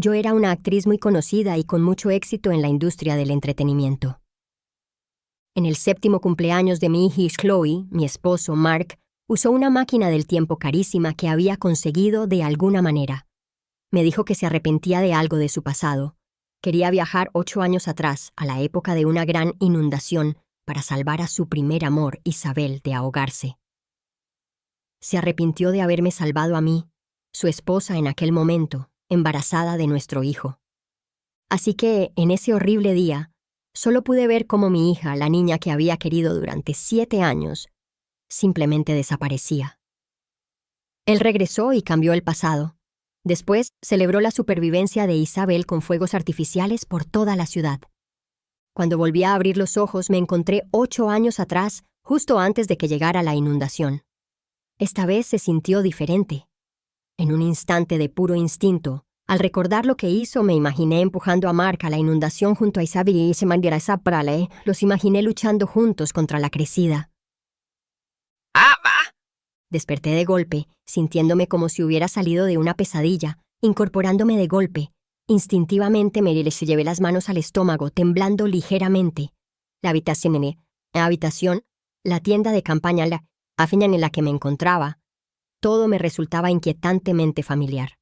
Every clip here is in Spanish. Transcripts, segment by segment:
Yo era una actriz muy conocida y con mucho éxito en la industria del entretenimiento. En el 7º cumpleaños de mi hija Chloe, mi esposo Mark usó una máquina del tiempo carísima que había conseguido de alguna manera. Me dijo que se arrepentía de algo de su pasado. Quería viajar 8 años atrás, a la época de una gran inundación, para salvar a su primer amor, Isabel, de ahogarse. Se arrepintió de haberme salvado a mí, su esposa en aquel momento, embarazada de nuestro hijo. Así que, en ese horrible día, solo pude ver cómo mi hija, la niña que había querido durante 7 años, simplemente desaparecía. Él regresó y cambió el pasado. Después, celebró la supervivencia de Isabel con fuegos artificiales por toda la ciudad. Cuando volví a abrir los ojos, me encontré 8 años atrás, justo antes de que llegara la inundación. Esta vez se sintió diferente. En un instante de puro instinto, al recordar lo que hizo, me imaginé empujando a Mark a la inundación junto a Isabel y se mandiera esa prale. Los imaginé luchando juntos contra la crecida. ¡Ava! Desperté de golpe, sintiéndome como si hubiera salido de una pesadilla, incorporándome de golpe. Instintivamente me llevé las manos al estómago, temblando ligeramente. La habitación, la tienda de campaña, la afiña en la que me encontraba, todo me resultaba inquietantemente familiar.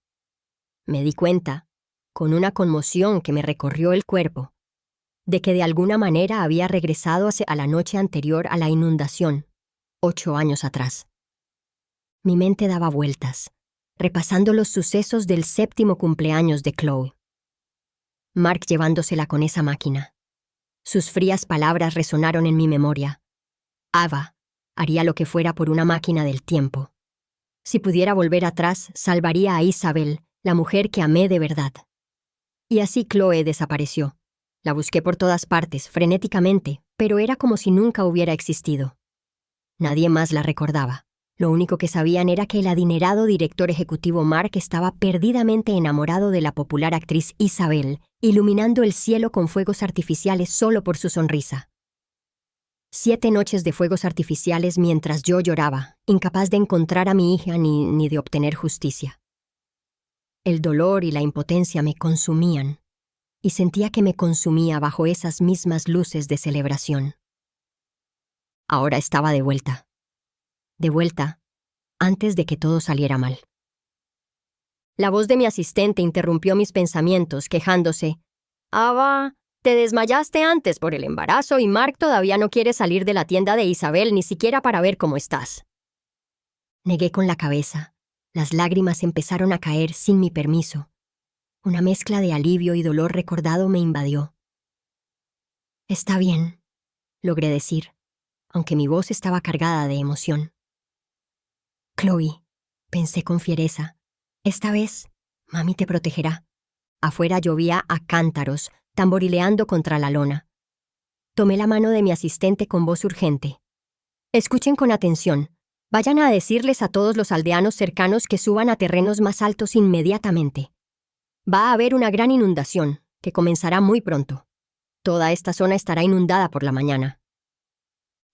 Me di cuenta, con una conmoción que me recorrió el cuerpo, de que de alguna manera había regresado a la noche anterior a la inundación, 8 años atrás. Mi mente daba vueltas, repasando los sucesos del 7º cumpleaños de Chloe. Mark llevándosela con esa máquina. Sus frías palabras resonaron en mi memoria. Ava haría lo que fuera por una máquina del tiempo. Si pudiera volver atrás, salvaría a Isabel, la mujer que amé de verdad. Y así Chloe desapareció. La busqué por todas partes, frenéticamente, pero era como si nunca hubiera existido. Nadie más la recordaba. Lo único que sabían era que el adinerado director ejecutivo Mark estaba perdidamente enamorado de la popular actriz Isabel, iluminando el cielo con fuegos artificiales solo por su sonrisa. 7 noches de fuegos artificiales mientras yo lloraba, incapaz de encontrar a mi hija ni de obtener justicia. El dolor y la impotencia me consumían, y sentía que me consumía bajo esas mismas luces de celebración. Ahora estaba de vuelta. De vuelta, antes de que todo saliera mal. La voz de mi asistente interrumpió mis pensamientos, quejándose. «Ava, te desmayaste antes por el embarazo y Mark todavía no quiere salir de la tienda de Isabel ni siquiera para ver cómo estás». Negué con la cabeza. Las lágrimas empezaron a caer sin mi permiso. Una mezcla de alivio y dolor recordado me invadió. «Está bien», logré decir, aunque mi voz estaba cargada de emoción. «Chloe», pensé con fiereza, «esta vez, mami te protegerá». Afuera llovía a cántaros, tamborileando contra la lona. Tomé la mano de mi asistente con voz urgente. «Escuchen con atención. Vayan a decirles a todos los aldeanos cercanos que suban a terrenos más altos inmediatamente. Va a haber una gran inundación, que comenzará muy pronto. Toda esta zona estará inundada por la mañana».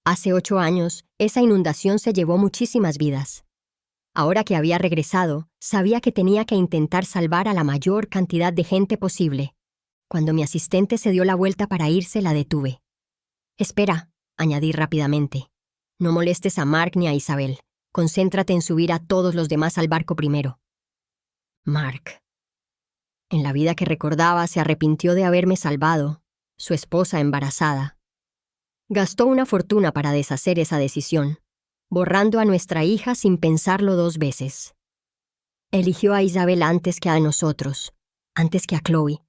Hace 8 años, esa inundación se llevó muchísimas vidas. Ahora que había regresado, sabía que tenía que intentar salvar a la mayor cantidad de gente posible. Cuando mi asistente se dio la vuelta para irse, la detuve. «Espera», añadí rápidamente. «No molestes a Mark ni a Isabel. Concéntrate en subir a todos los demás al barco primero». Mark. En la vida que recordaba, se arrepintió de haberme salvado, su esposa embarazada. Gastó una fortuna para deshacer esa decisión, borrando a nuestra hija sin pensarlo 2 veces. Eligió a Isabel antes que a nosotros, antes que a Chloe.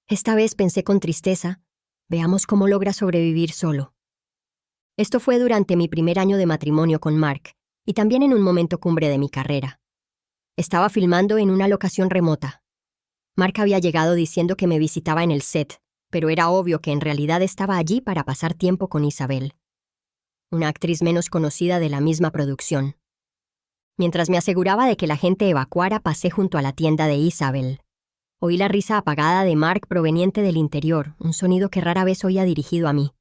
Esta vez pensé con tristeza, veamos cómo logra sobrevivir solo. Esto fue durante mi primer año de matrimonio con Mark, y también en un momento cumbre de mi carrera. Estaba filmando en una locación remota. Mark había llegado diciendo que me visitaba en el set, pero era obvio que en realidad estaba allí para pasar tiempo con Isabel, una actriz menos conocida de la misma producción. Mientras me aseguraba de que la gente evacuara, pasé junto a la tienda de Isabel. Oí la risa apagada de Mark proveniente del interior, un sonido que rara vez oía dirigido a mí.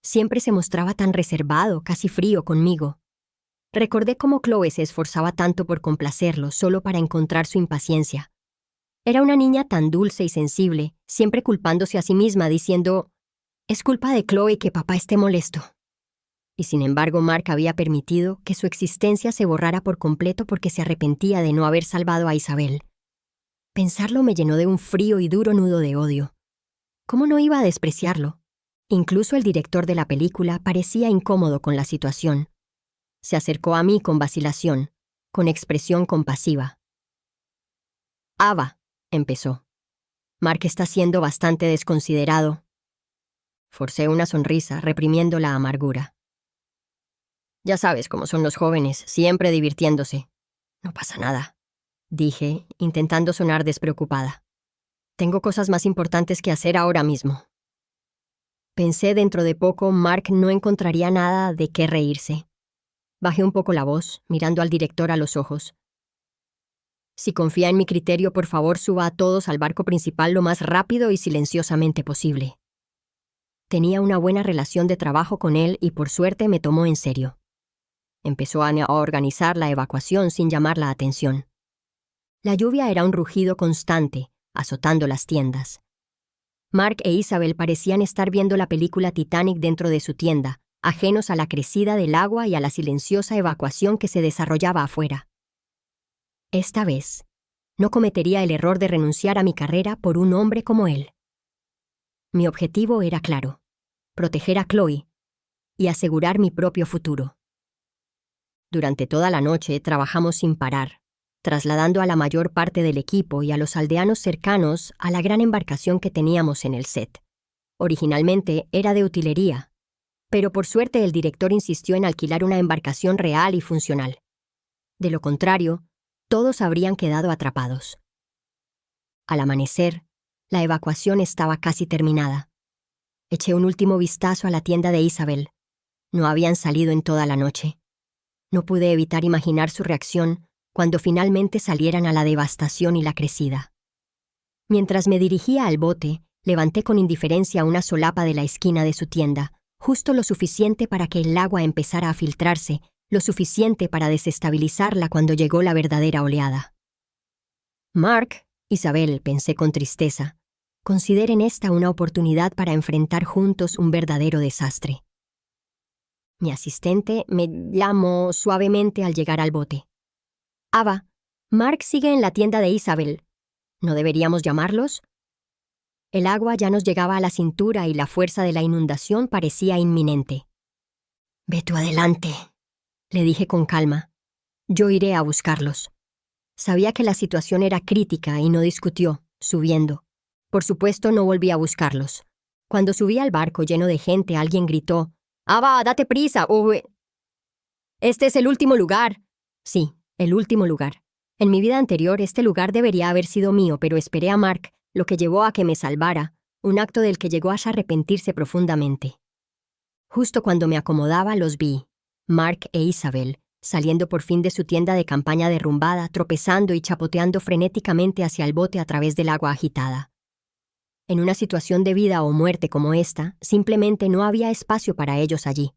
Siempre se mostraba tan reservado, casi frío conmigo. Recordé cómo Chloe se esforzaba tanto por complacerlo solo para encontrar su impaciencia. Era una niña tan dulce y sensible, siempre culpándose a sí misma, diciendo, «Es culpa de Chloe que papá esté molesto». Y sin embargo, Mark había permitido que su existencia se borrara por completo porque se arrepentía de no haber salvado a Isabel. Pensarlo me llenó de un frío y duro nudo de odio. ¿Cómo no iba a despreciarlo? Incluso el director de la película parecía incómodo con la situación. Se acercó a mí con vacilación, con expresión compasiva. «Ava», empezó. «Mark está siendo bastante desconsiderado». Forcé una sonrisa, reprimiendo la amargura. «Ya sabes cómo son los jóvenes, siempre divirtiéndose». «No pasa nada», dije, intentando sonar despreocupada. «Tengo cosas más importantes que hacer ahora mismo». Pensé dentro de poco Mark no encontraría nada de qué reírse. Bajé un poco la voz, mirando al director a los ojos. «Si confía en mi criterio, por favor suba a todos al barco principal lo más rápido y silenciosamente posible». Tenía una buena relación de trabajo con él y por suerte me tomó en serio. Empezó a organizar la evacuación sin llamar la atención. La lluvia era un rugido constante, azotando las tiendas. Mark e Isabel parecían estar viendo la película Titanic dentro de su tienda, ajenos a la crecida del agua y a la silenciosa evacuación que se desarrollaba afuera. Esta vez, no cometería el error de renunciar a mi carrera por un hombre como él. Mi objetivo era claro: proteger a Chloe y asegurar mi propio futuro. Durante toda la noche trabajamos sin parar, trasladando a la mayor parte del equipo y a los aldeanos cercanos a la gran embarcación que teníamos en el set. Originalmente era de utilería, pero por suerte el director insistió en alquilar una embarcación real y funcional. De lo contrario, todos habrían quedado atrapados. Al amanecer, la evacuación estaba casi terminada. Eché un último vistazo a la tienda de Isabel. No habían salido en toda la noche. No pude evitar imaginar su reacción cuando finalmente salieran a la devastación y la crecida. Mientras me dirigía al bote, levanté con indiferencia una solapa de la esquina de su tienda, justo lo suficiente para que el agua empezara a filtrarse, lo suficiente para desestabilizarla cuando llegó la verdadera oleada. Mark, Isabel, pensé con tristeza, consideren esta una oportunidad para enfrentar juntos un verdadero desastre. Mi asistente me llamó suavemente al llegar al bote. «Ava, Mark sigue en la tienda de Isabel. ¿No deberíamos llamarlos?» El agua ya nos llegaba a la cintura y la fuerza de la inundación parecía inminente. «Ve tú adelante», le dije con calma. «Yo iré a buscarlos». Sabía que la situación era crítica y no discutió, subiendo. Por supuesto, no volví a buscarlos. Cuando subí al barco lleno de gente, alguien gritó: «¡Ava, date prisa! Este es el último lugar». Sí, el último lugar. En mi vida anterior, este lugar debería haber sido mío, pero esperé a Mark, lo que llevó a que me salvara, un acto del que llegó a arrepentirse profundamente. Justo cuando me acomodaba, los vi, Mark e Isabel, saliendo por fin de su tienda de campaña derrumbada, tropezando y chapoteando frenéticamente hacia el bote a través del agua agitada. En una situación de vida o muerte como esta, simplemente no había espacio para ellos allí.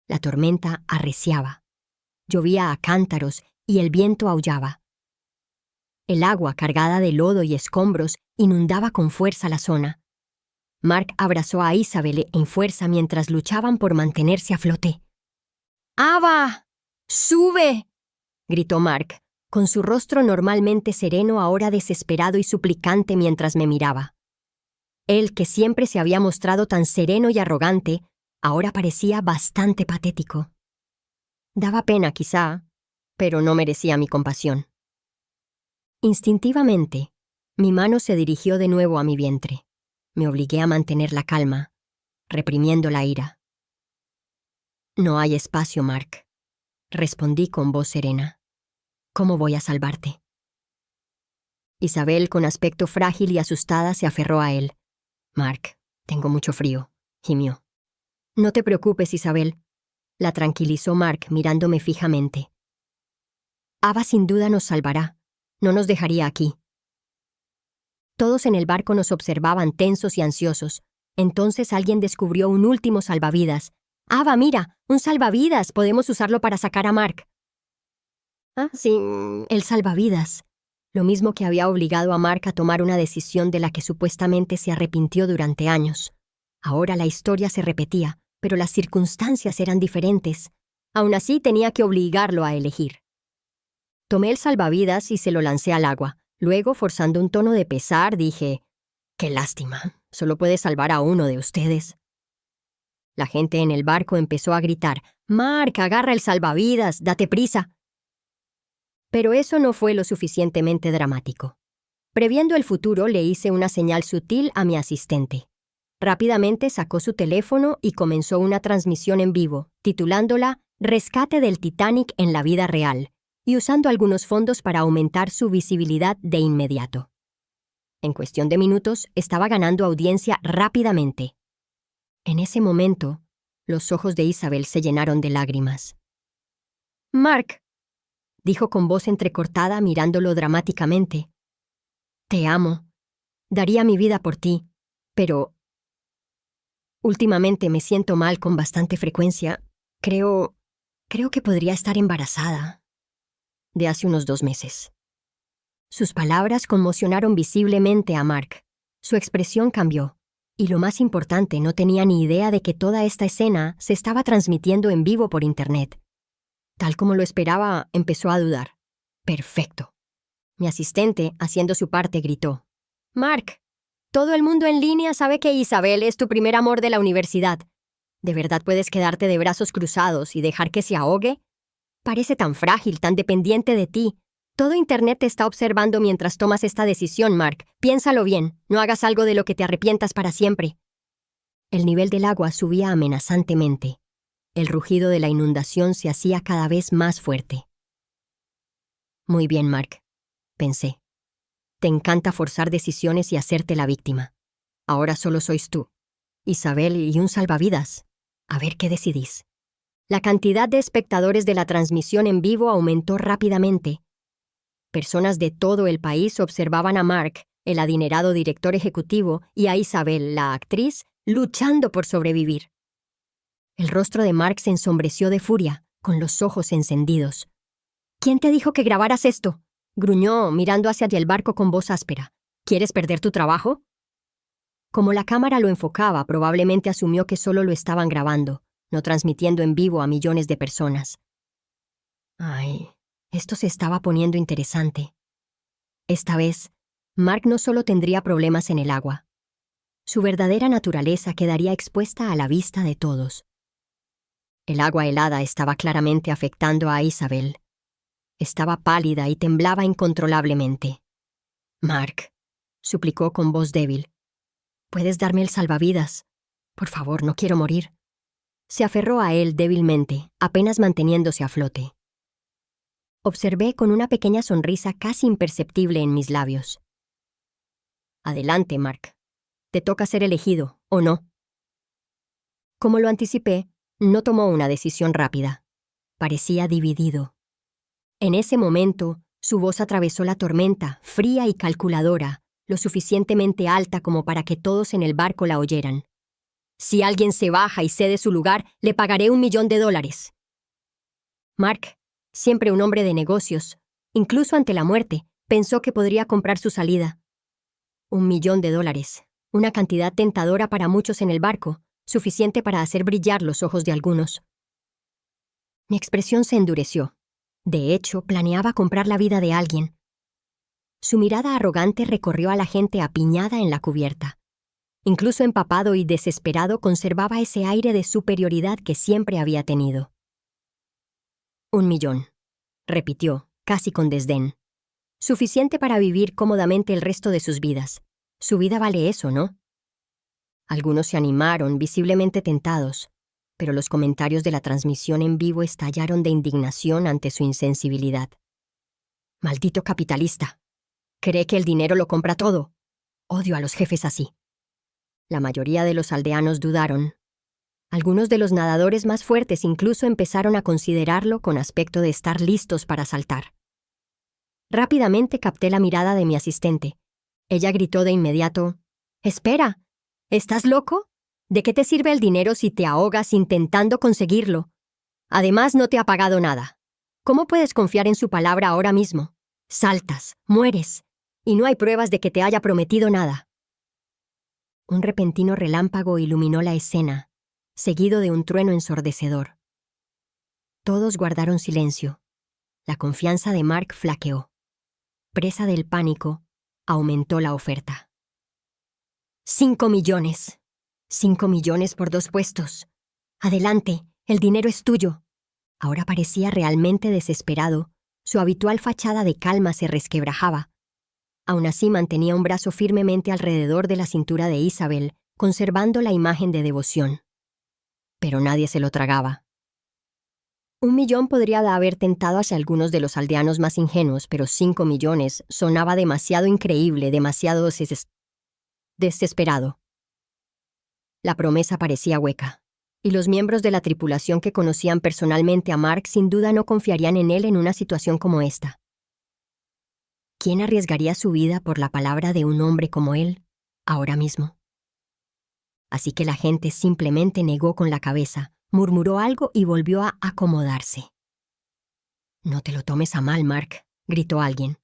La tormenta arreciaba. Llovía a cántaros y el viento aullaba. El agua, cargada de lodo y escombros, inundaba con fuerza la zona. Mark abrazó a Isabel en fuerza mientras luchaban por mantenerse a flote. «¡Ava! ¡Sube!», gritó Mark, con su rostro normalmente sereno ahora desesperado y suplicante mientras me miraba. Él, que siempre se había mostrado tan sereno y arrogante, ahora parecía bastante patético. Daba pena, quizá, pero no merecía mi compasión. Instintivamente, mi mano se dirigió de nuevo a mi vientre. Me obligué a mantener la calma, reprimiendo la ira. «No hay espacio, Mark», respondí con voz serena. «¿Cómo voy a salvarte?». Isabel, con aspecto frágil y asustada, se aferró a él. «Mark, tengo mucho frío», gimió. «No te preocupes, Isabel», la tranquilizó Mark mirándome fijamente. «Ava sin duda nos salvará. No nos dejaría aquí». Todos en el barco nos observaban tensos y ansiosos. Entonces alguien descubrió un último salvavidas. «Ava, mira, un salvavidas. Podemos usarlo para sacar a Mark». «Ah, sí, el salvavidas», Lo mismo que había obligado a Mark a tomar una decisión de la que supuestamente se arrepintió durante años. Ahora la historia se repetía, pero las circunstancias eran diferentes. Aún así tenía que obligarlo a elegir. Tomé el salvavidas y se lo lancé al agua. Luego, forzando un tono de pesar, dije, «Qué lástima, solo puede salvar a uno de ustedes». La gente en el barco empezó a gritar, «Mark, agarra el salvavidas, date prisa». Pero eso no fue lo suficientemente dramático. Previendo el futuro, le hice una señal sutil a mi asistente. Rápidamente sacó su teléfono y comenzó una transmisión en vivo, titulándola «Rescate del Titanic en la vida real», y usando algunos fondos para aumentar su visibilidad de inmediato. En cuestión de minutos, estaba ganando audiencia rápidamente. En ese momento, los ojos de Isabel se llenaron de lágrimas. «Mark», dijo con voz entrecortada mirándolo dramáticamente. «Te amo. Daría mi vida por ti, pero últimamente me siento mal con bastante frecuencia. Creo que podría estar embarazada. De hace unos 2 meses». Sus palabras conmocionaron visiblemente a Mark. Su expresión cambió. Y lo más importante, no tenía ni idea de que toda esta escena se estaba transmitiendo en vivo por Internet. Tal como lo esperaba, empezó a dudar. «Perfecto». Mi asistente, haciendo su parte, gritó, «Mark, todo el mundo en línea sabe que Isabel es tu primer amor de la universidad. ¿De verdad puedes quedarte de brazos cruzados y dejar que se ahogue? Parece tan frágil, tan dependiente de ti. Todo Internet te está observando mientras tomas esta decisión, Mark. Piénsalo bien, no hagas algo de lo que te arrepientas para siempre». El nivel del agua subía amenazantemente. El rugido de la inundación se hacía cada vez más fuerte. «Muy bien, Mark», pensé. «Te encanta forzar decisiones y hacerte la víctima. Ahora solo sois tú, Isabel y un salvavidas. A ver qué decidís». La cantidad de espectadores de la transmisión en vivo aumentó rápidamente. Personas de todo el país observaban a Mark, el adinerado director ejecutivo, y a Isabel, la actriz, luchando por sobrevivir. El rostro de Mark se ensombreció de furia, con los ojos encendidos. «¿Quién te dijo que grabaras esto?», gruñó, mirando hacia el barco con voz áspera. «¿Quieres perder tu trabajo?». Como la cámara lo enfocaba, probablemente asumió que solo lo estaban grabando, no transmitiendo en vivo a millones de personas. Ay, esto se estaba poniendo interesante. Esta vez, Mark no solo tendría problemas en el agua. Su verdadera naturaleza quedaría expuesta a la vista de todos. El agua helada estaba claramente afectando a Isabel. Estaba pálida y temblaba incontrolablemente. «Mark», suplicó con voz débil, «¿puedes darme el salvavidas? Por favor, no quiero morir». Se aferró a él débilmente, apenas manteniéndose a flote. Observé con una pequeña sonrisa casi imperceptible en mis labios. «Adelante, Mark. Te toca ser elegido, ¿o no?». Como lo anticipé, no tomó una decisión rápida. Parecía dividido. En ese momento, su voz atravesó la tormenta, fría y calculadora, lo suficientemente alta como para que todos en el barco la oyeran. «Si alguien se baja y cede su lugar, le pagaré $1.000.000. Mark, siempre un hombre de negocios, incluso ante la muerte, pensó que podría comprar su salida. $1.000.000, una cantidad tentadora para muchos en el barco, suficiente para hacer brillar los ojos de algunos. Mi expresión se endureció. De hecho, planeaba comprar la vida de alguien. Su mirada arrogante recorrió a la gente apiñada en la cubierta. Incluso empapado y desesperado, conservaba ese aire de superioridad que siempre había tenido. «1 millón», repitió, casi con desdén. «Suficiente para vivir cómodamente el resto de sus vidas. Su vida vale eso, ¿no?». Algunos se animaron, visiblemente tentados, pero los comentarios de la transmisión en vivo estallaron de indignación ante su insensibilidad. «Maldito capitalista. Cree que el dinero lo compra todo. Odio a los jefes así». La mayoría de los aldeanos dudaron. Algunos de los nadadores más fuertes incluso empezaron a considerarlo con aspecto de estar listos para saltar. Rápidamente capté la mirada de mi asistente. Ella gritó de inmediato, «¡Espera! ¿Estás loco? ¿De qué te sirve el dinero si te ahogas intentando conseguirlo? Además, no te ha pagado nada. ¿Cómo puedes confiar en su palabra ahora mismo? Saltas, mueres, y no hay pruebas de que te haya prometido nada. Un repentino relámpago iluminó la escena, seguido de un trueno ensordecedor. Todos guardaron silencio. La confianza de Mark flaqueó. Presa del pánico, aumentó la oferta. 5 millones. 5 millones por 2 puestos. Adelante, el dinero es tuyo. Ahora parecía realmente desesperado. Su habitual fachada de calma se resquebrajaba. Aún así mantenía un brazo firmemente alrededor de la cintura de Isabel, conservando la imagen de devoción. Pero nadie se lo tragaba. 1 millón podría haber tentado hacia algunos de los aldeanos más ingenuos, pero 5 millones sonaba demasiado increíble, demasiado desesperado. La promesa parecía hueca, y los miembros de la tripulación que conocían personalmente a Mark sin duda no confiarían en él en una situación como esta. ¿Quién arriesgaría su vida por la palabra de un hombre como él, ahora mismo? Así que la gente simplemente negó con la cabeza, murmuró algo y volvió a acomodarse. «No te lo tomes a mal, Mark», gritó alguien.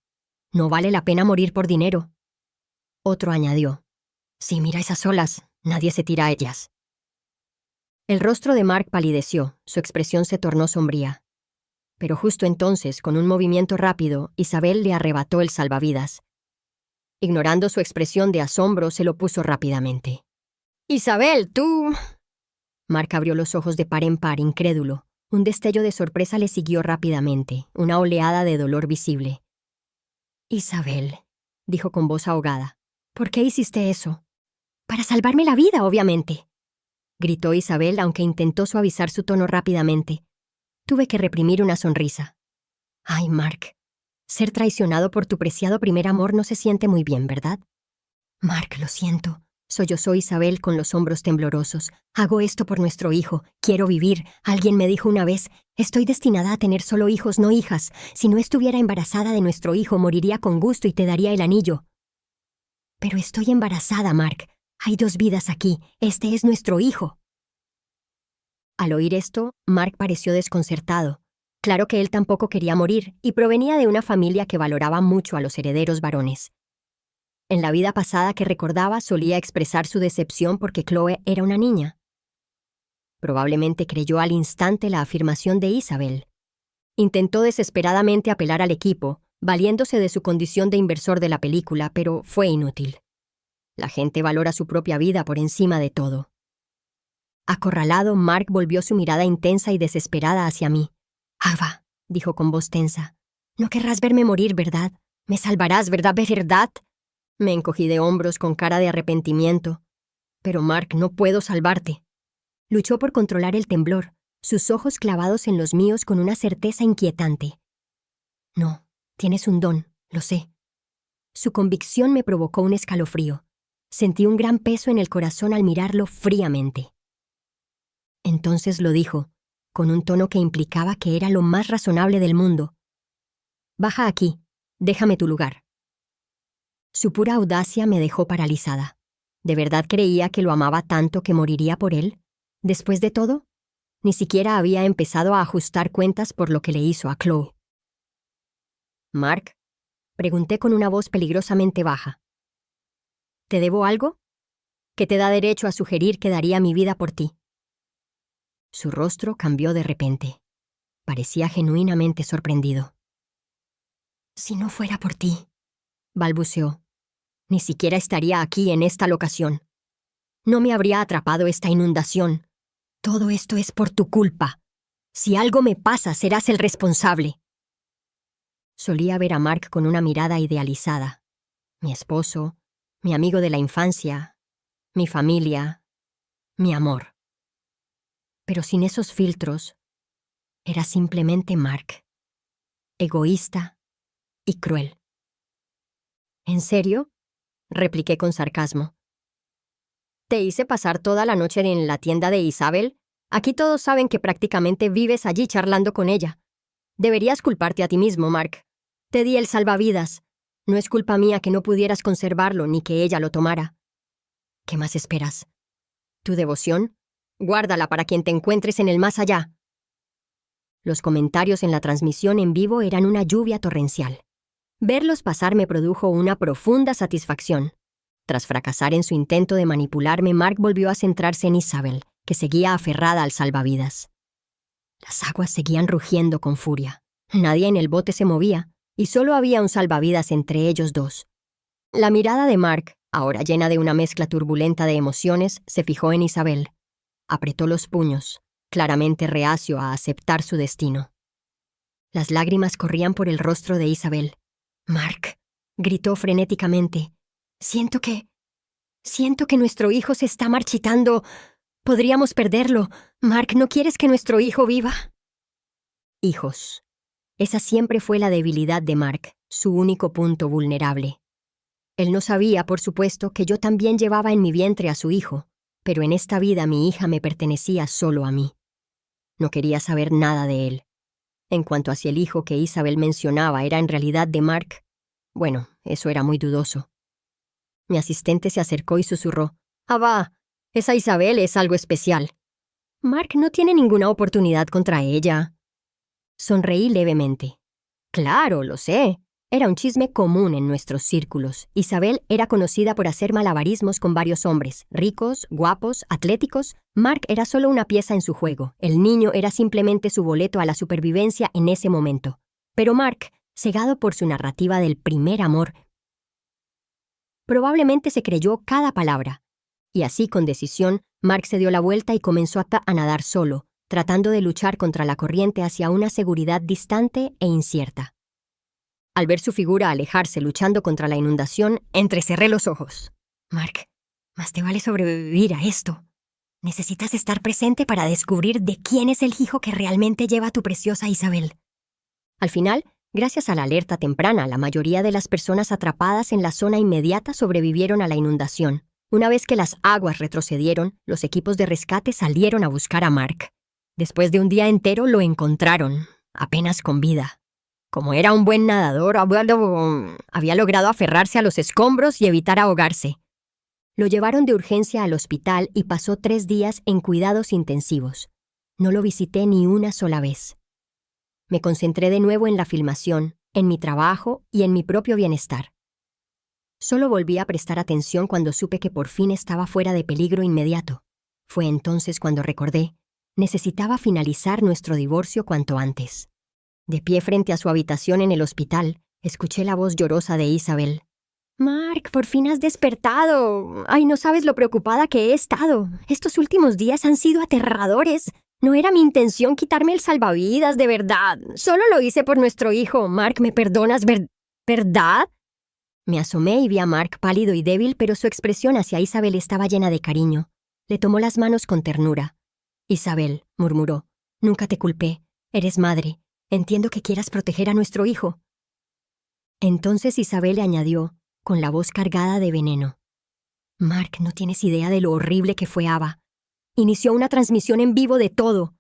«No vale la pena morir por dinero». Otro añadió. «Sí, mira esas olas, nadie se tira a ellas». El rostro de Mark palideció, su expresión se tornó sombría. Pero justo entonces, con un movimiento rápido, Isabel le arrebató el salvavidas. Ignorando su expresión de asombro, se lo puso rápidamente. «Isabel, tú...» Mark abrió los ojos de par en par, incrédulo. Un destello de sorpresa le siguió rápidamente, una oleada de dolor visible. «Isabel», dijo con voz ahogada, «¿por qué hiciste eso?» «Para salvarme la vida, obviamente», gritó Isabel, aunque intentó suavizar su tono rápidamente. Tuve que reprimir una sonrisa. «Ay, Mark, ser traicionado por tu preciado primer amor no se siente muy bien, ¿verdad?» «Mark, lo siento», sollozó Isabel con los hombros temblorosos. «Hago esto por nuestro hijo. Quiero vivir. Alguien me dijo una vez, estoy destinada a tener solo hijos, no hijas. Si no estuviera embarazada de nuestro hijo, moriría con gusto y te daría el anillo». «Pero estoy embarazada, Mark. Hay 2 vidas aquí. Este es nuestro hijo». Al oír esto, Mark pareció desconcertado. Claro que él tampoco quería morir, y provenía de una familia que valoraba mucho a los herederos varones. En la vida pasada que recordaba solía expresar su decepción porque Chloe era una niña. Probablemente creyó al instante la afirmación de Isabel. Intentó desesperadamente apelar al equipo, valiéndose de su condición de inversor de la película, pero fue inútil. La gente valora su propia vida por encima de todo. Acorralado, Mark volvió su mirada intensa y desesperada hacia mí. «Ava», dijo con voz tensa, «no querrás verme morir, ¿verdad? Me salvarás, ¿verdad? Me encogí de hombros con cara de arrepentimiento. «Pero Mark, no puedo salvarte». Luchó por controlar el temblor, sus ojos clavados en los míos con una certeza inquietante. «No, tienes un don, lo sé». Su convicción me provocó un escalofrío. Sentí un gran peso en el corazón al mirarlo fríamente. Entonces lo dijo, con un tono que implicaba que era lo más razonable del mundo. «Baja aquí, déjame tu lugar». Su pura audacia me dejó paralizada. ¿De verdad creía que lo amaba tanto que moriría por él? Después de todo, ni siquiera había empezado a ajustar cuentas por lo que le hizo a Chloe. «Mark», pregunté con una voz peligrosamente baja. «¿Te debo algo? ¿Qué te da derecho a sugerir que daría mi vida por ti?» Su rostro cambió de repente. Parecía genuinamente sorprendido. «Si no fuera por ti», balbuceó, «ni siquiera estaría aquí en esta locación. No me habría atrapado esta inundación. Todo esto es por tu culpa. Si algo me pasa, serás el responsable». Solía ver a Mark con una mirada idealizada. Mi esposo, mi amigo de la infancia, mi familia, mi amor. Pero sin esos filtros, era simplemente Mark. Egoísta y cruel. «¿En serio?», repliqué con sarcasmo. «¿Te hice pasar toda la noche en la tienda de Isabel? Aquí todos saben que prácticamente vives allí charlando con ella. Deberías culparte a ti mismo, Mark. Te di el salvavidas. No es culpa mía que no pudieras conservarlo ni que ella lo tomara. ¿Qué más esperas? ¿Tu devoción? Guárdala para quien te encuentres en el más allá». Los comentarios en la transmisión en vivo eran una lluvia torrencial. Verlos pasar me produjo una profunda satisfacción. Tras fracasar en su intento de manipularme, Mark volvió a centrarse en Isabel, que seguía aferrada al salvavidas. Las aguas seguían rugiendo con furia. Nadie en el bote se movía, y solo había un salvavidas entre ellos dos. La mirada de Mark, ahora llena de una mezcla turbulenta de emociones, se fijó en Isabel. Apretó los puños, claramente reacio a aceptar su destino. Las lágrimas corrían por el rostro de Isabel. «Mark», gritó frenéticamente, Siento que nuestro hijo se está marchitando. Podríamos perderlo. Mark, ¿no quieres que nuestro hijo viva?» Hijos. Esa siempre fue la debilidad de Mark, su único punto vulnerable. Él no sabía, por supuesto, que yo también llevaba en mi vientre a su hijo, pero en esta vida mi hija me pertenecía solo a mí. No quería saber nada de él. En cuanto a si el hijo que Isabel mencionaba era en realidad de Mark, bueno, eso era muy dudoso. Mi asistente se acercó y susurró, «Va, esa Isabel es algo especial. Mark no tiene ninguna oportunidad contra ella». Sonreí levemente. «Claro, lo sé. Era un chisme común en nuestros círculos. Isabel era conocida por hacer malabarismos con varios hombres, ricos, guapos, atléticos. Mark era solo una pieza en su juego. El niño era simplemente su boleto a la supervivencia en ese momento. Pero Mark, cegado por su narrativa del primer amor, probablemente se creyó cada palabra. Y así, con decisión, Mark se dio la vuelta y comenzó a nadar solo, tratando de luchar contra la corriente hacia una seguridad distante e incierta. Al ver su figura alejarse luchando contra la inundación, entrecerré los ojos. «Mark, más te vale sobrevivir a esto. Necesitas estar presente para descubrir de quién es el hijo que realmente lleva a tu preciosa Isabel». Al final, gracias a la alerta temprana, la mayoría de las personas atrapadas en la zona inmediata sobrevivieron a la inundación. Una vez que las aguas retrocedieron, los equipos de rescate salieron a buscar a Mark. Después de un día entero lo encontraron, apenas con vida. Como era un buen nadador, había logrado aferrarse a los escombros y evitar ahogarse. Lo llevaron de urgencia al hospital y pasó 3 días en cuidados intensivos. No lo visité ni una sola vez. Me concentré de nuevo en la filmación, en mi trabajo y en mi propio bienestar. Solo volví a prestar atención cuando supe que por fin estaba fuera de peligro inmediato. Fue entonces cuando recordé, necesitaba finalizar nuestro divorcio cuanto antes. De pie frente a su habitación en el hospital, escuché la voz llorosa de Isabel. «Mark, por fin has despertado. Ay, no sabes lo preocupada que he estado. Estos últimos días han sido aterradores. No era mi intención quitarme el salvavidas, de verdad. Solo lo hice por nuestro hijo. Mark, ¿me perdonas, verdad?» Me asomé y vi a Mark pálido y débil, pero su expresión hacia Isabel estaba llena de cariño. Le tomó las manos con ternura. «Isabel», murmuró, «nunca te culpé. Eres madre. Entiendo que quieras proteger a nuestro hijo». Entonces Isabel le añadió, con la voz cargada de veneno. «Mark, no tienes idea de lo horrible que fue Ava. Inició una transmisión en vivo de todo.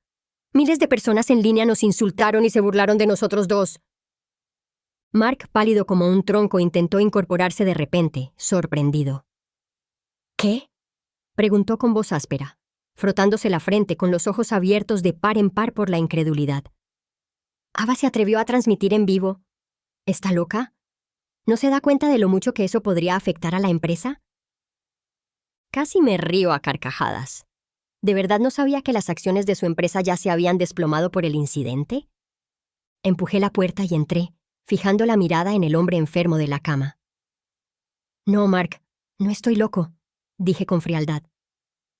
Miles de personas en línea nos insultaron y se burlaron de nosotros dos». Mark, pálido como un tronco, intentó incorporarse de repente, sorprendido. «¿Qué?», preguntó con voz áspera, frotándose la frente con los ojos abiertos de par en par por la incredulidad. «Ava se atrevió a transmitir en vivo. ¿Está loca? ¿No se da cuenta de lo mucho que eso podría afectar a la empresa?» Casi me río a carcajadas. ¿De verdad no sabía que las acciones de su empresa ya se habían desplomado por el incidente? Empujé la puerta y entré, fijando la mirada en el hombre enfermo de la cama. «No, Mark, no estoy loco», dije con frialdad.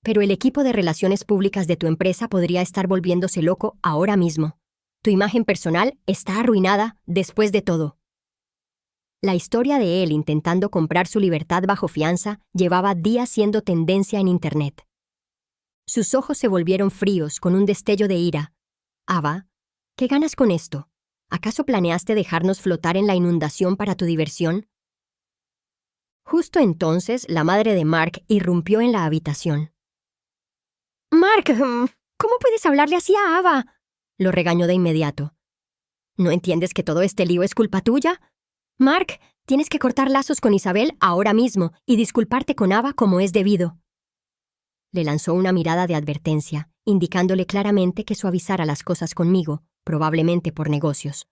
«Pero el equipo de relaciones públicas de tu empresa podría estar volviéndose loco ahora mismo. Tu imagen personal está arruinada después de todo». La historia de él intentando comprar su libertad bajo fianza llevaba días siendo tendencia en Internet. Sus ojos se volvieron fríos con un destello de ira. «Ava, ¿qué ganas con esto? ¿Acaso planeaste dejarnos flotar en la inundación para tu diversión?» Justo entonces, la madre de Mark irrumpió en la habitación. «Mark, ¿cómo puedes hablarle así a Ava?», lo regañó de inmediato. «¿No entiendes que todo este lío es culpa tuya? Mark, tienes que cortar lazos con Isabel ahora mismo y disculparte con Ava como es debido». Le lanzó una mirada de advertencia, indicándole claramente que suavizara las cosas conmigo, probablemente por negocios.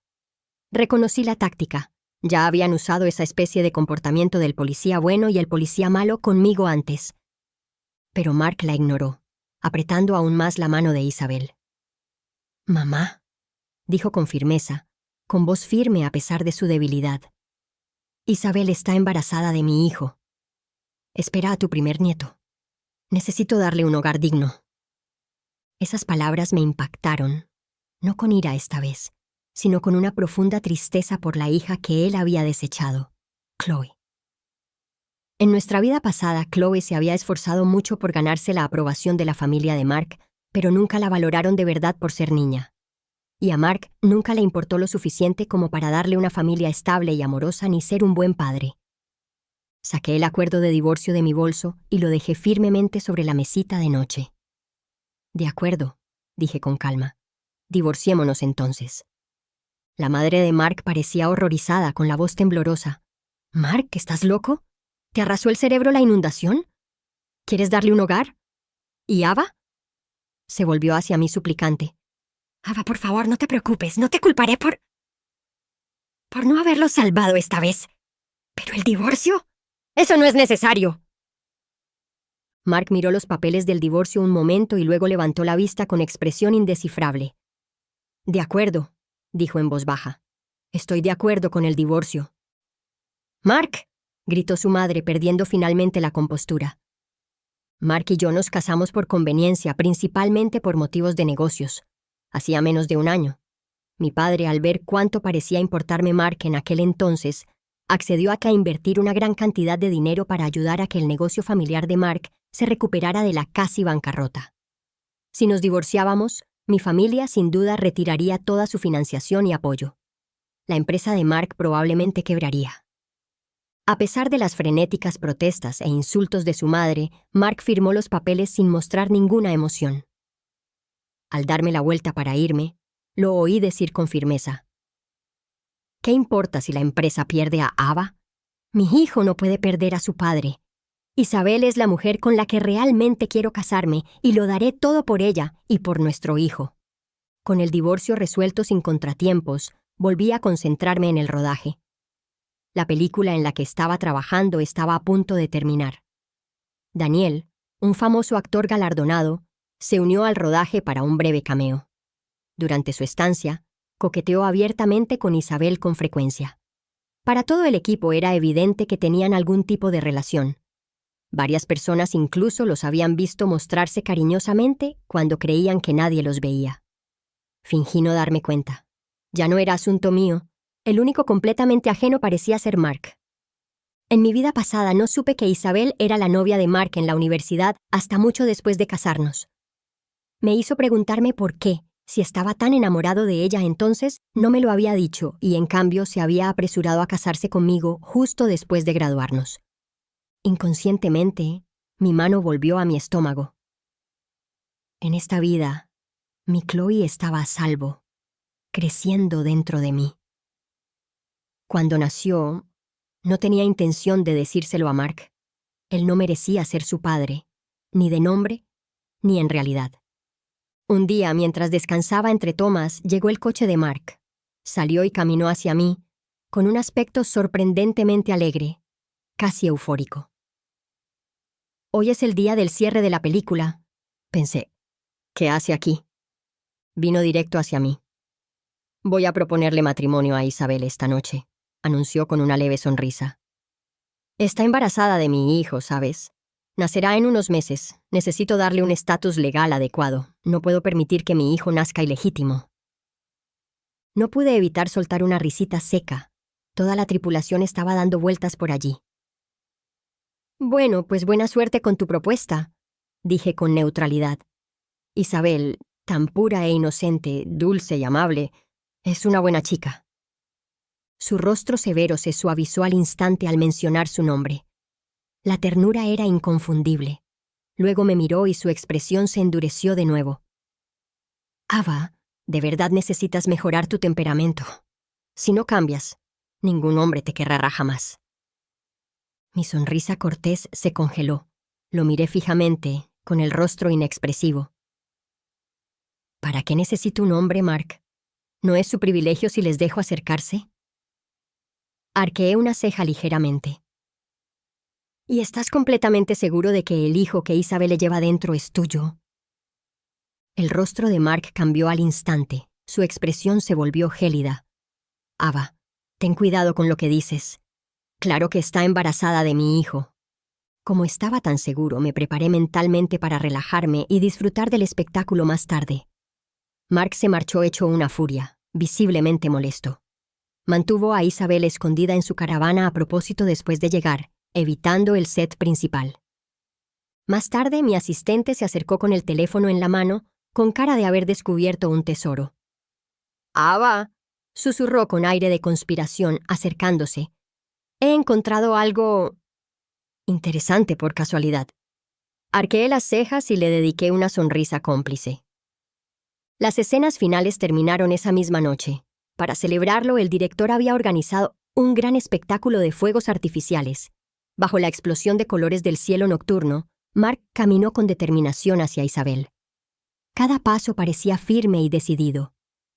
Reconocí la táctica. Ya habían usado esa especie de comportamiento del policía bueno y el policía malo conmigo antes. Pero Mark la ignoró, apretando aún más la mano de Isabel. «Mamá», dijo con firmeza, con voz firme a pesar de su debilidad. «Isabel está embarazada de mi hijo. Espera a tu primer nieto. Necesito darle un hogar digno». Esas palabras me impactaron, no con ira esta vez, sino con una profunda tristeza por la hija que él había desechado, Chloe. En nuestra vida pasada, Chloe se había esforzado mucho por ganarse la aprobación de la familia de Mark, pero nunca la valoraron de verdad por ser niña. Y a Mark nunca le importó lo suficiente como para darle una familia estable y amorosa ni ser un buen padre. Saqué el acuerdo de divorcio de mi bolso y lo dejé firmemente sobre la mesita de noche. «De acuerdo», dije con calma. «Divorciémonos entonces». La madre de Mark parecía horrorizada, con la voz temblorosa. «Mark, ¿estás loco? ¿Te arrasó el cerebro la inundación? ¿Quieres darle un hogar? ¿Y Ava?» Se volvió hacia mí suplicante. «Ava, por favor, no te preocupes, no te culparé por no haberlo salvado esta vez. ¿Pero el divorcio? ¡Eso no es necesario!» Mark miró los papeles del divorcio un momento y luego levantó la vista con expresión indescifrable. «De acuerdo», dijo en voz baja. «Estoy de acuerdo con el divorcio». «Mark», gritó su madre, perdiendo finalmente la compostura. «Mark y yo nos casamos por conveniencia, principalmente por motivos de negocios. Hacía menos de un año. Mi padre, al ver cuánto parecía importarme Mark en aquel entonces, accedió a invertir una gran cantidad de dinero para ayudar a que el negocio familiar de Mark se recuperara de la casi bancarrota. Si nos divorciábamos, mi familia sin duda retiraría toda su financiación y apoyo. La empresa de Mark probablemente quebraría. A pesar de las frenéticas protestas e insultos de su madre, Mark firmó los papeles sin mostrar ninguna emoción. Al darme la vuelta para irme, lo oí decir con firmeza: «¿Qué importa si la empresa pierde a Ava? Mi hijo no puede perder a su padre. Isabel es la mujer con la que realmente quiero casarme y lo daré todo por ella y por nuestro hijo». Con el divorcio resuelto sin contratiempos, volví a concentrarme en el rodaje. La película en la que estaba trabajando estaba a punto de terminar. Daniel, un famoso actor galardonado, se unió al rodaje para un breve cameo. Durante su estancia, coqueteó abiertamente con Isabel con frecuencia. Para todo el equipo era evidente que tenían algún tipo de relación. Varias personas incluso los habían visto mostrarse cariñosamente cuando creían que nadie los veía. Fingí no darme cuenta. Ya no era asunto mío. El único completamente ajeno parecía ser Mark. En mi vida pasada no supe que Isabel era la novia de Mark en la universidad hasta mucho después de casarnos. Me hizo preguntarme por qué, si estaba tan enamorado de ella entonces, no me lo había dicho y en cambio se había apresurado a casarse conmigo justo después de graduarnos. Inconscientemente, mi mano volvió a mi estómago. En esta vida, mi Chloe estaba a salvo, creciendo dentro de mí. Cuando nació, no tenía intención de decírselo a Mark. Él no merecía ser su padre, ni de nombre, ni en realidad. Un día, mientras descansaba entre tomas, llegó el coche de Mark. Salió y caminó hacia mí, con un aspecto sorprendentemente alegre, casi eufórico. «Hoy es el día del cierre de la película», pensé. «¿Qué hace aquí?» Vino directo hacia mí. «Voy a proponerle matrimonio a Isabel esta noche», anunció con una leve sonrisa. «Está embarazada de mi hijo, ¿sabes? Nacerá en unos meses. Necesito darle un estatus legal adecuado. No puedo permitir que mi hijo nazca ilegítimo». No pude evitar soltar una risita seca. Toda la tripulación estaba dando vueltas por allí. «Bueno, pues buena suerte con tu propuesta», dije con neutralidad. «Isabel, tan pura e inocente, dulce y amable, es una buena chica». Su rostro severo se suavizó al instante al mencionar su nombre. La ternura era inconfundible. Luego me miró y su expresión se endureció de nuevo. «Ava, de verdad necesitas mejorar tu temperamento. Si no cambias, ningún hombre te querrá jamás». Mi sonrisa cortés se congeló. Lo miré fijamente, con el rostro inexpresivo. «¿Para qué necesito un hombre, Mark? ¿No es su privilegio si les dejo acercarse?» Arqueé una ceja ligeramente. ¿Y estás completamente seguro de que el hijo que Isabel le lleva dentro es tuyo? El rostro de Mark cambió al instante. Su expresión se volvió gélida. Ava, ten cuidado con lo que dices. Claro que está embarazada de mi hijo. Como estaba tan seguro, me preparé mentalmente para relajarme y disfrutar del espectáculo más tarde. Mark se marchó hecho una furia, visiblemente molesto. Mantuvo a Isabel escondida en su caravana a propósito después de llegar, evitando el set principal. Más tarde, mi asistente se acercó con el teléfono en la mano, con cara de haber descubierto un tesoro. «Ava», susurró con aire de conspiración, acercándose. «He encontrado algo interesante por casualidad». Arqueé las cejas y le dediqué una sonrisa cómplice. Las escenas finales terminaron esa misma noche. Para celebrarlo, el director había organizado un gran espectáculo de fuegos artificiales. Bajo la explosión de colores del cielo nocturno, Mark caminó con determinación hacia Isabel. Cada paso parecía firme y decidido.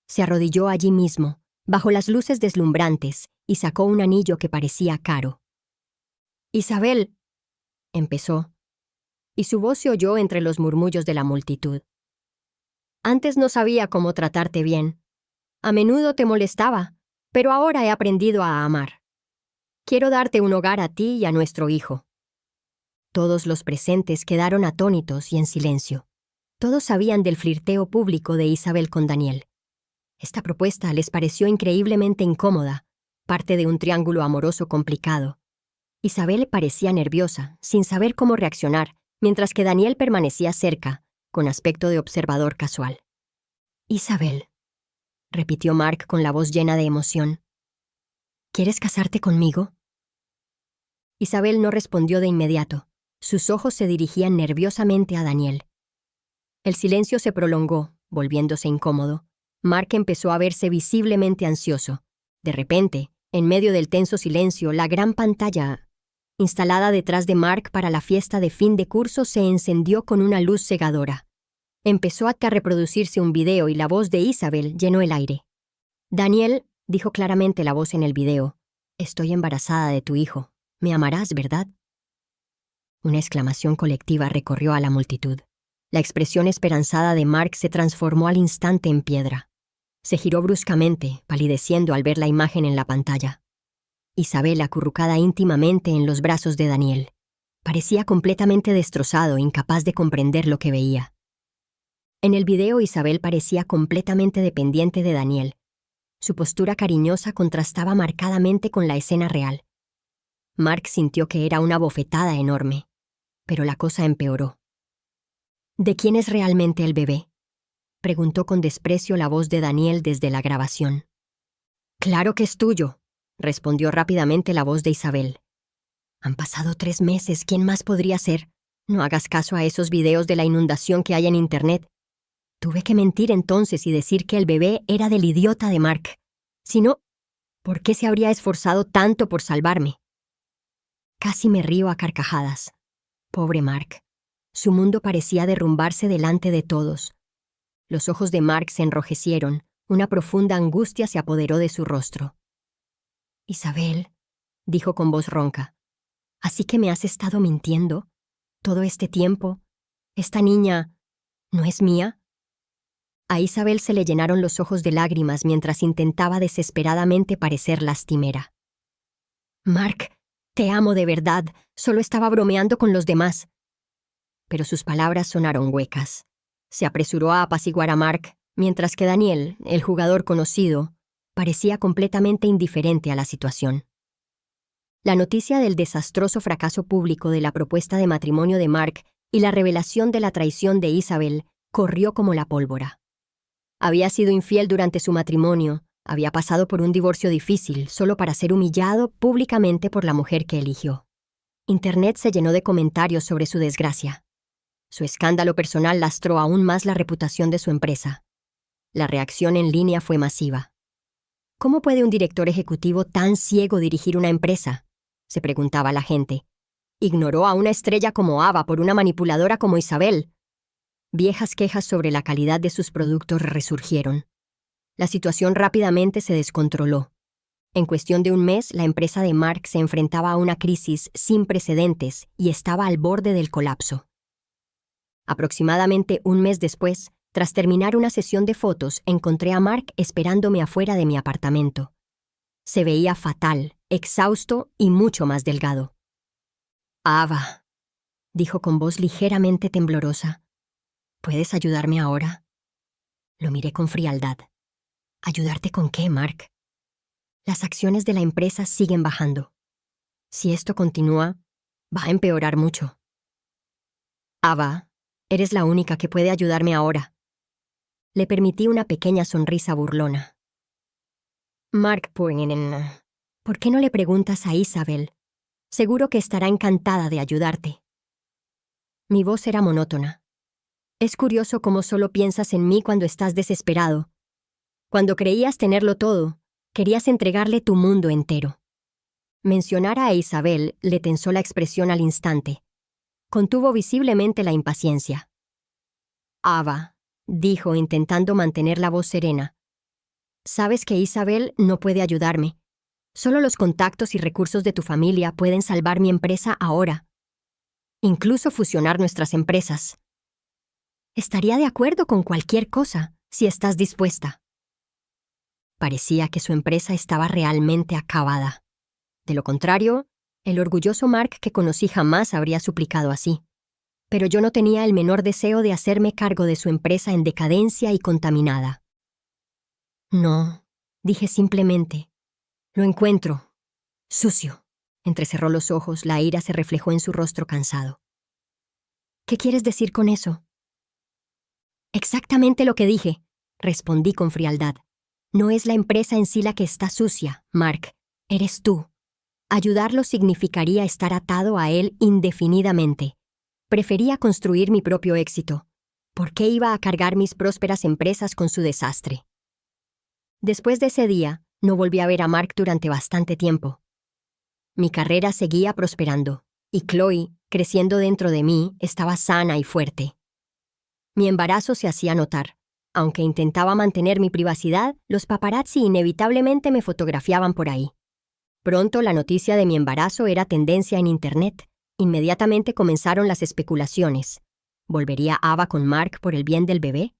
Se arrodilló allí mismo, bajo las luces deslumbrantes, y sacó un anillo que parecía caro. «Isabel», empezó, y su voz se oyó entre los murmullos de la multitud. «Antes no sabía cómo tratarte bien. A menudo te molestaba, pero ahora he aprendido a amar. Quiero darte un hogar a ti y a nuestro hijo». Todos los presentes quedaron atónitos y en silencio. Todos sabían del flirteo público de Isabel con Daniel. Esta propuesta les pareció increíblemente incómoda, parte de un triángulo amoroso complicado. Isabel parecía nerviosa, sin saber cómo reaccionar, mientras que Daniel permanecía cerca, con aspecto de observador casual. «Isabel», repitió Mark con la voz llena de emoción. «¿Quieres casarte conmigo?» Isabel no respondió de inmediato. Sus ojos se dirigían nerviosamente a Daniel. El silencio se prolongó, volviéndose incómodo. Mark empezó a verse visiblemente ansioso. De repente, en medio del tenso silencio, la gran pantalla instalada detrás de Mark para la fiesta de fin de curso se encendió con una luz cegadora. Empezó a reproducirse un video y la voz de Isabel llenó el aire. «Daniel», dijo claramente la voz en el video, «estoy embarazada de tu hijo. Me amarás, ¿verdad?» Una exclamación colectiva recorrió a la multitud. La expresión esperanzada de Mark se transformó al instante en piedra. Se giró bruscamente, palideciendo al ver la imagen en la pantalla. Isabel acurrucada íntimamente en los brazos de Daniel. Parecía completamente destrozado, incapaz de comprender lo que veía. En el video Isabel parecía completamente dependiente de Daniel. Su postura cariñosa contrastaba marcadamente con la escena real. Mark sintió que era una bofetada enorme, pero la cosa empeoró. «¿De quién es realmente el bebé?», preguntó con desprecio la voz de Daniel desde la grabación. «Claro que es tuyo», respondió rápidamente la voz de Isabel. «Han pasado 3 meses, ¿quién más podría ser? No hagas caso a esos videos de la inundación que hay en Internet. Tuve que mentir entonces y decir que el bebé era del idiota de Mark. Si no, ¿por qué se habría esforzado tanto por salvarme?» Casi me río a carcajadas. Pobre Mark. Su mundo parecía derrumbarse delante de todos. Los ojos de Mark se enrojecieron, una profunda angustia se apoderó de su rostro. «Isabel», dijo con voz ronca, «¿así que me has estado mintiendo? ¿Todo este tiempo? ¿Esta niña no es mía?» A Isabel se le llenaron los ojos de lágrimas mientras intentaba desesperadamente parecer lastimera. «Mark, te amo de verdad, solo estaba bromeando con los demás». Pero sus palabras sonaron huecas. Se apresuró a apaciguar a Mark, mientras que Daniel, el jugador conocido, parecía completamente indiferente a la situación. La noticia del desastroso fracaso público de la propuesta de matrimonio de Mark y la revelación de la traición de Isabel corrió como la pólvora. Había sido infiel durante su matrimonio, había pasado por un divorcio difícil solo para ser humillado públicamente por la mujer que eligió. Internet se llenó de comentarios sobre su desgracia. Su escándalo personal lastró aún más la reputación de su empresa. La reacción en línea fue masiva. ¿Cómo puede un director ejecutivo tan ciego dirigir una empresa?, se preguntaba la gente. Ignoró a una estrella como Ava por una manipuladora como Isabel. Viejas quejas sobre la calidad de sus productos resurgieron. La situación rápidamente se descontroló. En cuestión de un mes, la empresa de Mark se enfrentaba a una crisis sin precedentes y estaba al borde del colapso. Aproximadamente un mes después, tras terminar una sesión de fotos, encontré a Mark esperándome afuera de mi apartamento. Se veía fatal, exhausto y mucho más delgado. «Ava», dijo con voz ligeramente temblorosa, «¿puedes ayudarme ahora?» Lo miré con frialdad. ¿Ayudarte con qué, Mark? Las acciones de la empresa siguen bajando. Si esto continúa, va a empeorar mucho. Ava, eres la única que puede ayudarme ahora. Le permití una pequeña sonrisa burlona. Mark, ¿por qué no le preguntas a Isabel? Seguro que estará encantada de ayudarte. Mi voz era monótona. Es curioso cómo solo piensas en mí cuando estás desesperado. Cuando creías tenerlo todo, querías entregarle tu mundo entero. Mencionar a Isabel le tensó la expresión al instante. Contuvo visiblemente la impaciencia. «Ava», dijo intentando mantener la voz serena. «Sabes que Isabel no puede ayudarme. Solo los contactos y recursos de tu familia pueden salvar mi empresa ahora. Incluso fusionar nuestras empresas. Estaría de acuerdo con cualquier cosa, si estás dispuesta». Parecía que su empresa estaba realmente acabada. De lo contrario, el orgulloso Mark que conocí jamás habría suplicado así. Pero yo no tenía el menor deseo de hacerme cargo de su empresa en decadencia y contaminada. «No», dije simplemente. «Lo encuentro. Sucio». Entrecerró los ojos, la ira se reflejó en su rostro cansado. «¿Qué quieres decir con eso?» «Exactamente lo que dije», respondí con frialdad. «No es la empresa en sí la que está sucia, Mark. Eres tú. Ayudarlo significaría estar atado a él indefinidamente. Prefería construir mi propio éxito. ¿Por qué iba a cargar mis prósperas empresas con su desastre?» Después de ese día, no volví a ver a Mark durante bastante tiempo. Mi carrera seguía prosperando, y Chloe, creciendo dentro de mí, estaba sana y fuerte. Mi embarazo se hacía notar. Aunque intentaba mantener mi privacidad, los paparazzi inevitablemente me fotografiaban por ahí. Pronto la noticia de mi embarazo era tendencia en Internet. Inmediatamente comenzaron las especulaciones. ¿Volvería Ava con Mark por el bien del bebé?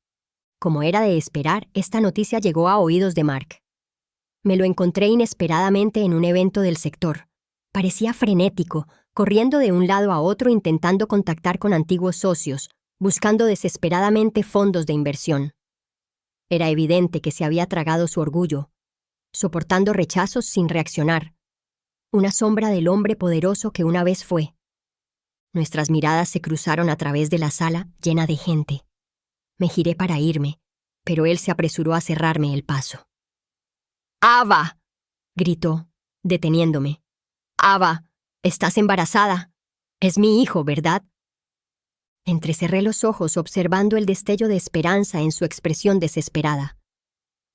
Como era de esperar, esta noticia llegó a oídos de Mark. Me lo encontré inesperadamente en un evento del sector. Parecía frenético, corriendo de un lado a otro intentando contactar con antiguos socios, buscando desesperadamente fondos de inversión. Era evidente que se había tragado su orgullo, soportando rechazos sin reaccionar. Una sombra del hombre poderoso que una vez fue. Nuestras miradas se cruzaron a través de la sala llena de gente. Me giré para irme, pero él se apresuró a cerrarme el paso. «Ava», gritó, deteniéndome. «Ava, estás embarazada. Es mi hijo, ¿verdad?» Entrecerré los ojos observando el destello de esperanza en su expresión desesperada.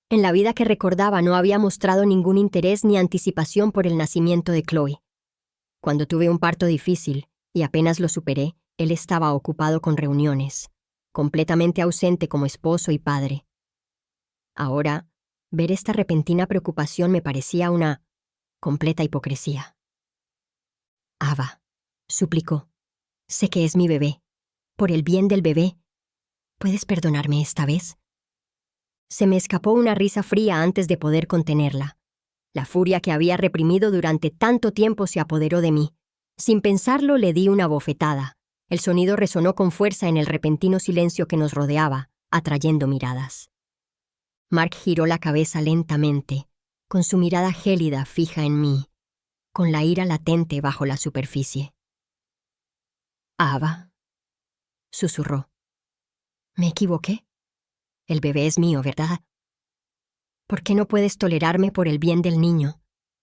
En la vida que recordaba no había mostrado ningún interés ni anticipación por el nacimiento de Chloe. Cuando tuve un parto difícil, y apenas lo superé, él estaba ocupado con reuniones, completamente ausente como esposo y padre. Ahora, ver esta repentina preocupación me parecía una completa hipocresía. «Ava», suplicó, «sé que es mi bebé. Por el bien del bebé, ¿puedes perdonarme esta vez?» Se me escapó una risa fría antes de poder contenerla. La furia que había reprimido durante tanto tiempo se apoderó de mí. Sin pensarlo, le di una bofetada. El sonido resonó con fuerza en el repentino silencio que nos rodeaba, atrayendo miradas. Mark giró la cabeza lentamente, con su mirada gélida fija en mí, con la ira latente bajo la superficie. «Ava», susurró. «¿Me equivoqué? El bebé es mío, ¿verdad? ¿Por qué no puedes tolerarme por el bien del niño?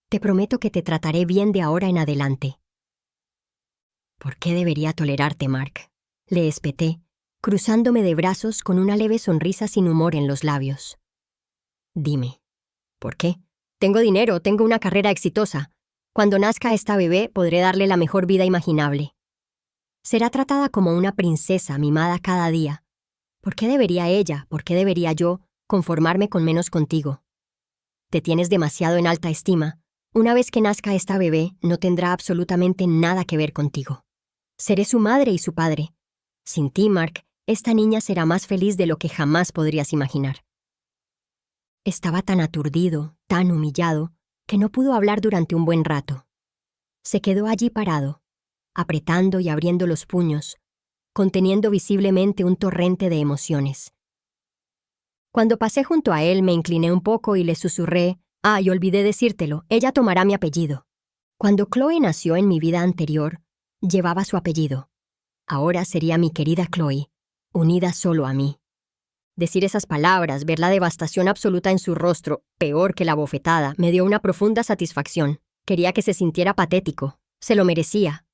Te prometo que te trataré bien de ahora en adelante». «¿Por qué debería tolerarte, Mark?», le espeté, cruzándome de brazos con una leve sonrisa sin humor en los labios. «Dime, ¿por qué? Tengo dinero, tengo una carrera exitosa. Cuando nazca esta bebé podré darle la mejor vida imaginable. Será tratada como una princesa mimada cada día. ¿Por qué debería ella, por qué debería yo, conformarme con menos contigo?» Te tienes demasiado en alta estima. Una vez que nazca esta bebé, no tendrá absolutamente nada que ver contigo. Seré su madre y su padre. Sin ti, Mark, esta niña será más feliz de lo que jamás podrías imaginar. Estaba tan aturdido, tan humillado, que no pudo hablar durante un buen rato. Se quedó allí parado, apretando y abriendo los puños, conteniendo visiblemente un torrente de emociones. Cuando pasé junto a él, me incliné un poco y le susurré, y olvidé decírtelo, ella tomará mi apellido. Cuando Chloe nació en mi vida anterior, llevaba su apellido. Ahora sería mi querida Chloe, unida solo a mí. Decir esas palabras, ver la devastación absoluta en su rostro, peor que la bofetada, me dio una profunda satisfacción. Quería que se sintiera patético. Se lo merecía.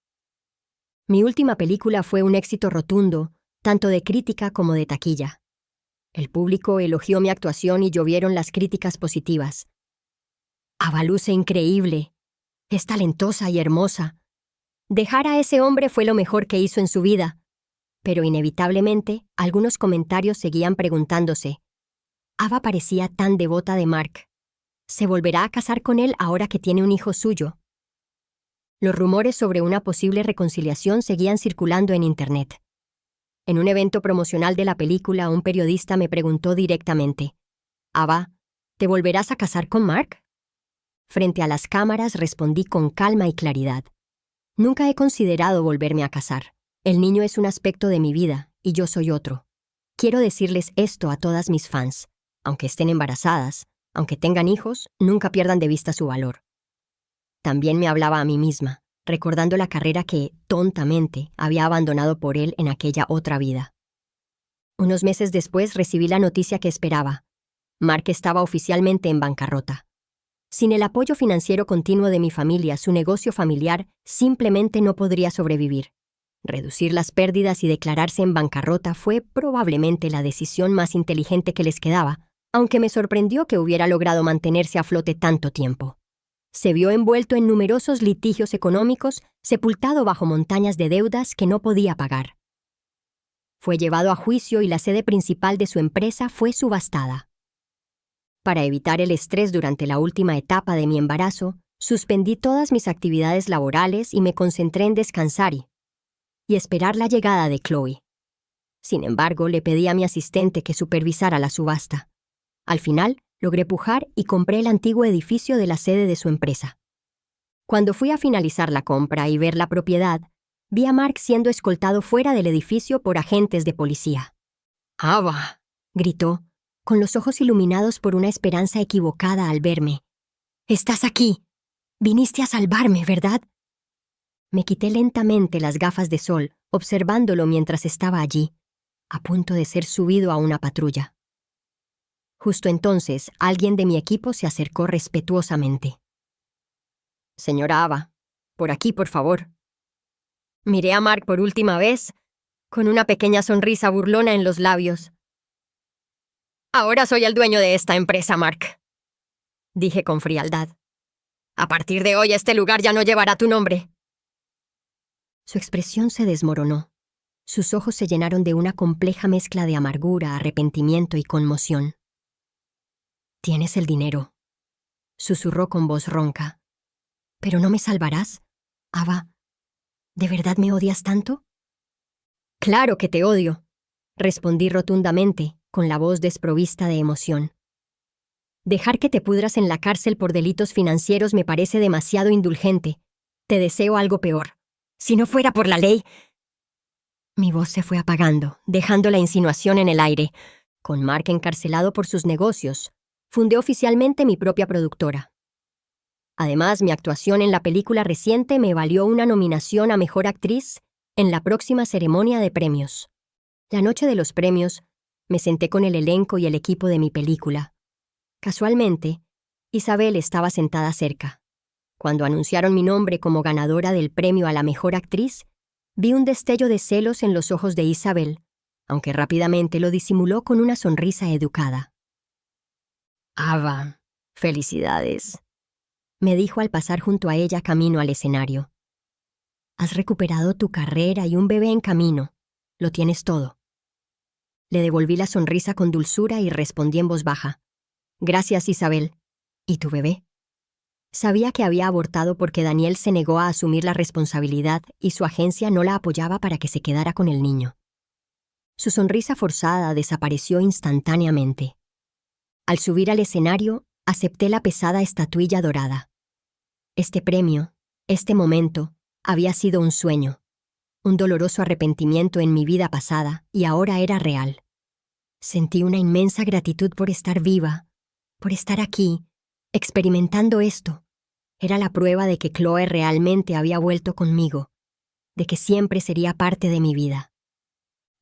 Mi última película fue un éxito rotundo, tanto de crítica como de taquilla. El público elogió mi actuación y llovieron las críticas positivas. Ava luce increíble. Es talentosa y hermosa. Dejar a ese hombre fue lo mejor que hizo en su vida. Pero inevitablemente, algunos comentarios seguían preguntándose. Ava parecía tan devota de Mark. ¿Se volverá a casar con él ahora que tiene un hijo suyo? Los rumores sobre una posible reconciliación seguían circulando en Internet. En un evento promocional de la película, un periodista me preguntó directamente, «Ava, ¿te volverás a casar con Mark?» Frente a las cámaras respondí con calma y claridad. Nunca he considerado volverme a casar. El niño es un aspecto de mi vida y yo soy otro. Quiero decirles esto a todas mis fans. Aunque estén embarazadas, aunque tengan hijos, nunca pierdan de vista su valor. También me hablaba a mí misma, recordando la carrera que, tontamente, había abandonado por él en aquella otra vida. Unos meses después recibí la noticia que esperaba. Mark estaba oficialmente en bancarrota. Sin el apoyo financiero continuo de mi familia, su negocio familiar simplemente no podría sobrevivir. Reducir las pérdidas y declararse en bancarrota fue probablemente la decisión más inteligente que les quedaba, aunque me sorprendió que hubiera logrado mantenerse a flote tanto tiempo. Se vio envuelto en numerosos litigios económicos, sepultado bajo montañas de deudas que no podía pagar. Fue llevado a juicio y la sede principal de su empresa fue subastada. Para evitar el estrés durante la última etapa de mi embarazo, suspendí todas mis actividades laborales y me concentré en descansar y esperar la llegada de Chloe. Sin embargo, le pedí a mi asistente que supervisara la subasta. Al final, logré pujar y compré el antiguo edificio de la sede de su empresa. Cuando fui a finalizar la compra y ver la propiedad, vi a Mark siendo escoltado fuera del edificio por agentes de policía. «Ava», gritó, con los ojos iluminados por una esperanza equivocada al verme. «Estás aquí. Viniste a salvarme, ¿verdad?» Me quité lentamente las gafas de sol, observándolo mientras estaba allí, a punto de ser subido a una patrulla. Justo entonces, alguien de mi equipo se acercó respetuosamente. «Señora Ava, por aquí, por favor». Miré a Mark por última vez, con una pequeña sonrisa burlona en los labios. «Ahora soy el dueño de esta empresa, Mark», dije con frialdad. «A partir de hoy este lugar ya no llevará tu nombre». Su expresión se desmoronó. Sus ojos se llenaron de una compleja mezcla de amargura, arrepentimiento y conmoción. «Tienes el dinero», susurró con voz ronca. «¿Pero no me salvarás? Ava, ¿de verdad me odias tanto?» «Claro que te odio», respondí rotundamente, con la voz desprovista de emoción. «Dejar que te pudras en la cárcel por delitos financieros me parece demasiado indulgente. Te deseo algo peor. Si no fuera por la ley...» Mi voz se fue apagando, dejando la insinuación en el aire. Con Mark encarcelado por sus negocios, fundé oficialmente mi propia productora. Además, mi actuación en la película reciente me valió una nominación a Mejor Actriz en la próxima ceremonia de premios. La noche de los premios, me senté con el elenco y el equipo de mi película. Casualmente, Isabel estaba sentada cerca. Cuando anunciaron mi nombre como ganadora del premio a la Mejor Actriz, vi un destello de celos en los ojos de Isabel, aunque rápidamente lo disimuló con una sonrisa educada. «Ava, felicidades», me dijo al pasar junto a ella camino al escenario. «Has recuperado tu carrera y un bebé en camino. Lo tienes todo». Le devolví la sonrisa con dulzura y respondí en voz baja. «Gracias, Isabel. ¿Y tu bebé? Sabía que había abortado porque Daniel se negó a asumir la responsabilidad y su agencia no la apoyaba para que se quedara con el niño. Su sonrisa forzada desapareció instantáneamente. Al subir al escenario, acepté la pesada estatuilla dorada. Este premio, este momento, había sido un sueño, un doloroso arrepentimiento en mi vida pasada, y ahora era real. Sentí una inmensa gratitud por estar viva, por estar aquí, experimentando esto. Era la prueba de que Chloe realmente había vuelto conmigo, de que siempre sería parte de mi vida.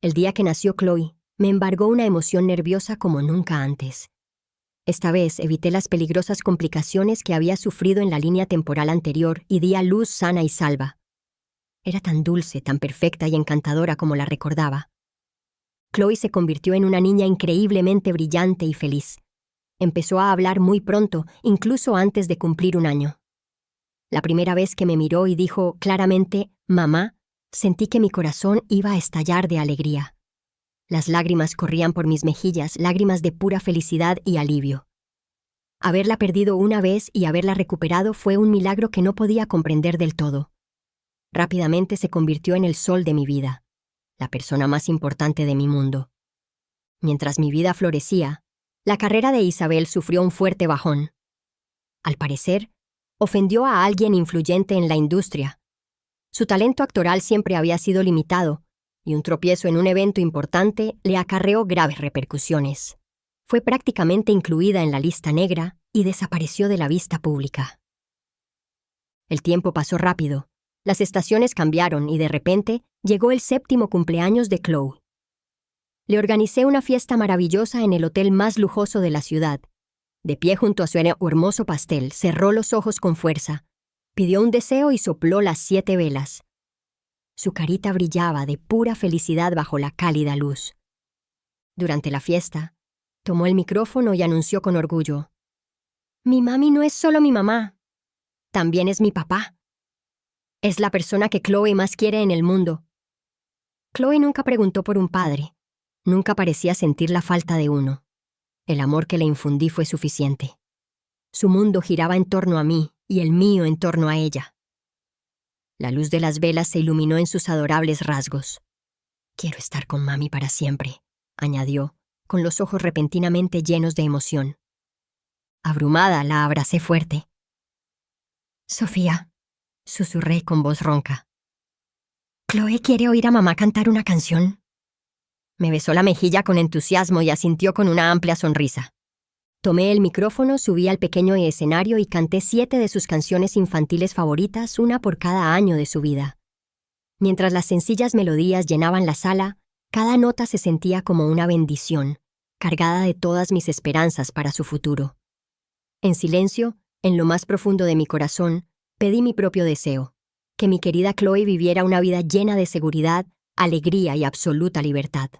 El día que nació Chloe, me embargó una emoción nerviosa como nunca antes. Esta vez evité las peligrosas complicaciones que había sufrido en la línea temporal anterior y di a luz sana y salva. Era tan dulce, tan perfecta y encantadora como la recordaba. Chloe se convirtió en una niña increíblemente brillante y feliz. Empezó a hablar muy pronto, incluso antes de cumplir 1 año. La primera vez que me miró y dijo claramente, «Mamá», sentí que mi corazón iba a estallar de alegría. Las lágrimas corrían por mis mejillas, lágrimas de pura felicidad y alivio. Haberla perdido una vez y haberla recuperado fue un milagro que no podía comprender del todo. Rápidamente se convirtió en el sol de mi vida, la persona más importante de mi mundo. Mientras mi vida florecía, la carrera de Isabel sufrió un fuerte bajón. Al parecer, ofendió a alguien influyente en la industria. Su talento actoral siempre había sido limitado, y un tropiezo en un evento importante le acarreó graves repercusiones. Fue prácticamente incluida en la lista negra y desapareció de la vista pública. El tiempo pasó rápido, las estaciones cambiaron y de repente llegó el 7º cumpleaños de Chloe. Le organicé una fiesta maravillosa en el hotel más lujoso de la ciudad. De pie junto a su hermoso pastel, cerró los ojos con fuerza, pidió un deseo y sopló las 7 velas. Su carita brillaba de pura felicidad bajo la cálida luz. Durante la fiesta, tomó el micrófono y anunció con orgullo: «Mi mami no es solo mi mamá, también es mi papá. Es la persona que Chloe más quiere en el mundo». Chloe nunca preguntó por un padre, nunca parecía sentir la falta de uno. El amor que le infundí fue suficiente. Su mundo giraba en torno a mí y el mío en torno a ella. La luz de las velas se iluminó en sus adorables rasgos. «Quiero estar con mami para siempre», añadió, con los ojos repentinamente llenos de emoción. Abrumada, la abracé fuerte. «Sofía», susurré con voz ronca. «¿Chloe quiere oír a mamá cantar una canción?» Me besó la mejilla con entusiasmo y asintió con una amplia sonrisa. Tomé el micrófono, subí al pequeño escenario y canté 7 de sus canciones infantiles favoritas, una por cada año de su vida. Mientras las sencillas melodías llenaban la sala, cada nota se sentía como una bendición, cargada de todas mis esperanzas para su futuro. En silencio, en lo más profundo de mi corazón, pedí mi propio deseo: que mi querida Chloe viviera una vida llena de seguridad, alegría y absoluta libertad.